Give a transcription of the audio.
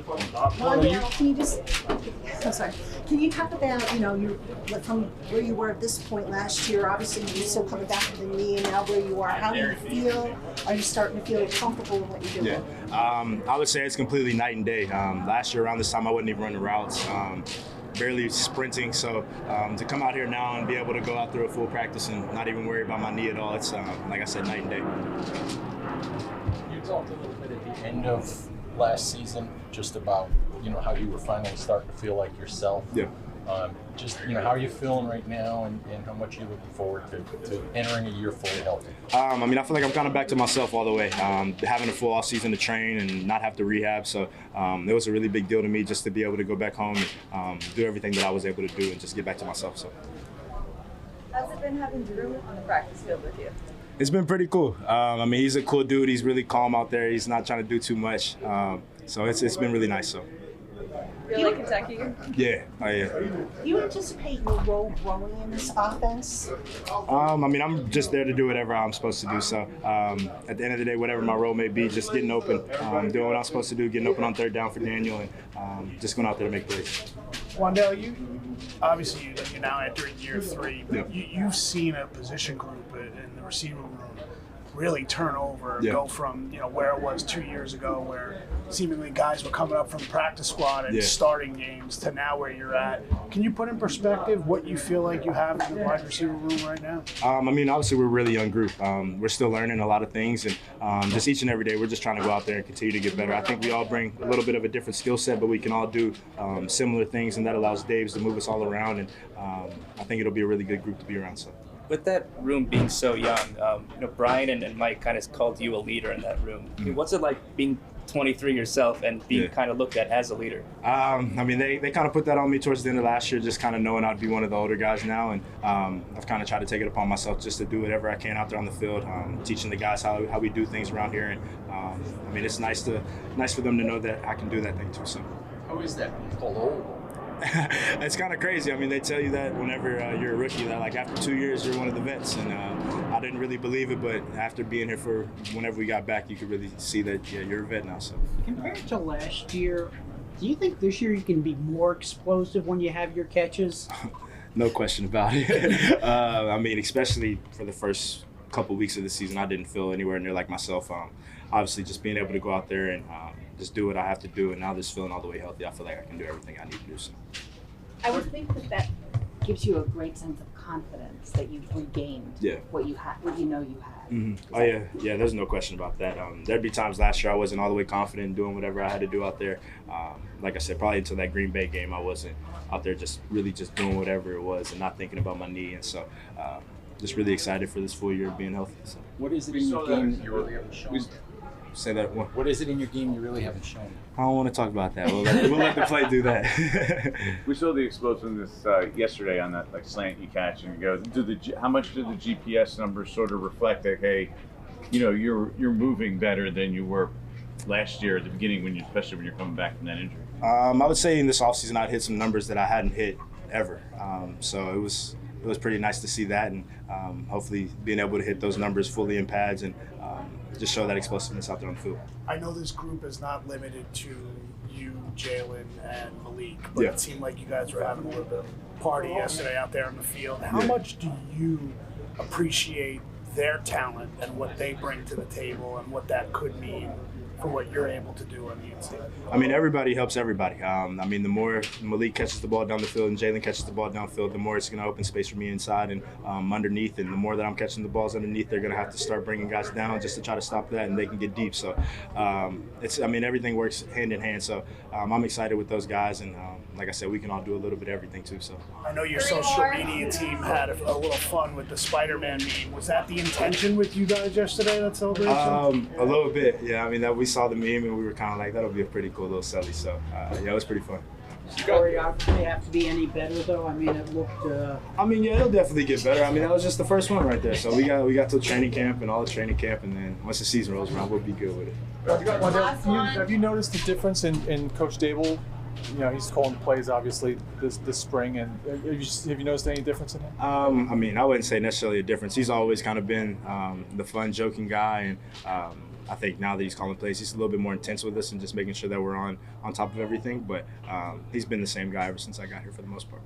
Wan'Dale, can you just, I'm sorry, can you talk about, from where you were at this point last year, obviously you're still coming back with a knee and now where you are, how do you feel? Are you starting to feel comfortable with what you're doing? Yeah, I would say it's completely night and day. Last year around this time I wouldn't even run the routes. Barely sprinting, so to come out here now and be able to go out through a full practice and not even worry about my knee at all, it's like I said, night and day. You talked a little bit at the end of last season just about how you were finally starting to feel like yourself. Yeah. How are you feeling right now, and how much are you looking forward to entering a year fully healthy? I feel like I'm kind of back to myself all the way. Having a full off season to train and not have to rehab, so it was a really big deal to me just to be able to go back home and do everything that I was able to do and just get back to myself. So. How's it been having Drew on the practice field with you? It's been pretty cool. He's a cool dude. He's really calm out there. He's not trying to do too much. So it's been really nice. So. Feel like Kentucky? Yeah. Do you anticipate your role growing in this offense? I'm just there to do whatever I'm supposed to do. So at the end of the day, whatever my role may be, just getting open, doing what I'm supposed to do, getting open on third down for Daniel, and just going out there to make plays. Wan'Dale, you're now entering year 3, but you've seen a position group in the receiver room really turn over, go from where it was 2 years ago, where seemingly guys were coming up from the practice squad and starting games, to now where you're at. Can you put in perspective what you feel like you have in the wide receiver room right now? Obviously we're a really young group. We're still learning a lot of things, and just each and every day we're just trying to go out there and continue to get better. I think we all bring a little bit of a different skill set, but we can all do similar things, and that allows Daves to move us all around, and I think it'll be a really good group to be around. So. With that room being so young, Brian and Mike kind of called you a leader in that room. What's it like being 23 yourself and being kind of looked at as a leader? They kind of put that on me towards the end of last year, just kind of knowing I'd be one of the older guys now, and I've kind of tried to take it upon myself just to do whatever I can out there on the field, teaching the guys how we do things around here, and it's nice for them to know that I can do that thing too. So. How is that being called old? It's kind of crazy. They tell you that whenever you're a rookie, that like after 2 years you're one of the vets, and I didn't really believe it, but after being here for whenever we got back, you could really see that you're a vet now. So compared to last year, do you think this year you can be more explosive when you have your catches? No question about it. Especially for the first couple weeks of the season, I didn't feel anywhere near like myself. Obviously, just being able to go out there and just do what I have to do, and now just feeling all the way healthy, I feel like I can do everything I need to do. So. I would think that gives you a great sense of confidence that you've regained what you had, what you had. Mm-hmm. Oh yeah, there's no question about that. There'd be times last year I wasn't all the way confident in doing whatever I had to do out there. Like I said, probably until that Green Bay game, I wasn't out there just doing whatever it was and not thinking about my knee. And so, just really excited for this full year of being healthy. So. What is it in your game you really haven't shown? Say that one. What is it in your game you really haven't shown? I don't want to talk about that. We'll let the play do that. We saw the explosiveness yesterday on that slant you catch and you go. How much do the GPS numbers sort of reflect that? Hey, you're moving better than you were last year at the beginning, especially when you're coming back from that injury. I would say in this offseason I'd hit some numbers that I hadn't hit ever. So it was pretty nice to see that, and hopefully being able to hit those numbers fully in pads and just show that explosiveness out there on the field. I know this group is not limited to you, Jalen, and Malik, but it seemed like you guys were having a little bit of a party yesterday out there on the field. How much do you appreciate their talent and what they bring to the table and what that could mean for what you're able to do on the inside? Everybody helps everybody. The more Malik catches the ball down the field and Jalen catches the ball downfield, the more it's going to open space for me inside and underneath. And the more that I'm catching the balls underneath, they're going to have to start bringing guys down just to try to stop that, and they can get deep. So everything works hand in hand. So I'm excited with those guys, and like I said, we can all do a little bit of everything too. So I know your social media team had a little fun with the Spider-Man meme. Was that the intention with you guys yesterday, that celebration? A little bit, yeah. We saw the meme and we were kind of like, that'll be a pretty cool little celly. So it was pretty fun. Choreography have to be any better though? It looked. It'll definitely get better. That was just the first one right there. So we got to training camp and all the training camp, and then once the season rolls around, we'll be good with it. Have you noticed the difference in Coach Dable? He's calling plays obviously this spring, and have you noticed any difference in him? I wouldn't say necessarily a difference. He's always kind of been the fun, joking guy, and I think now that he's calling plays, he's a little bit more intense with us and just making sure that we're on top of everything. But he's been the same guy ever since I got here for the most part.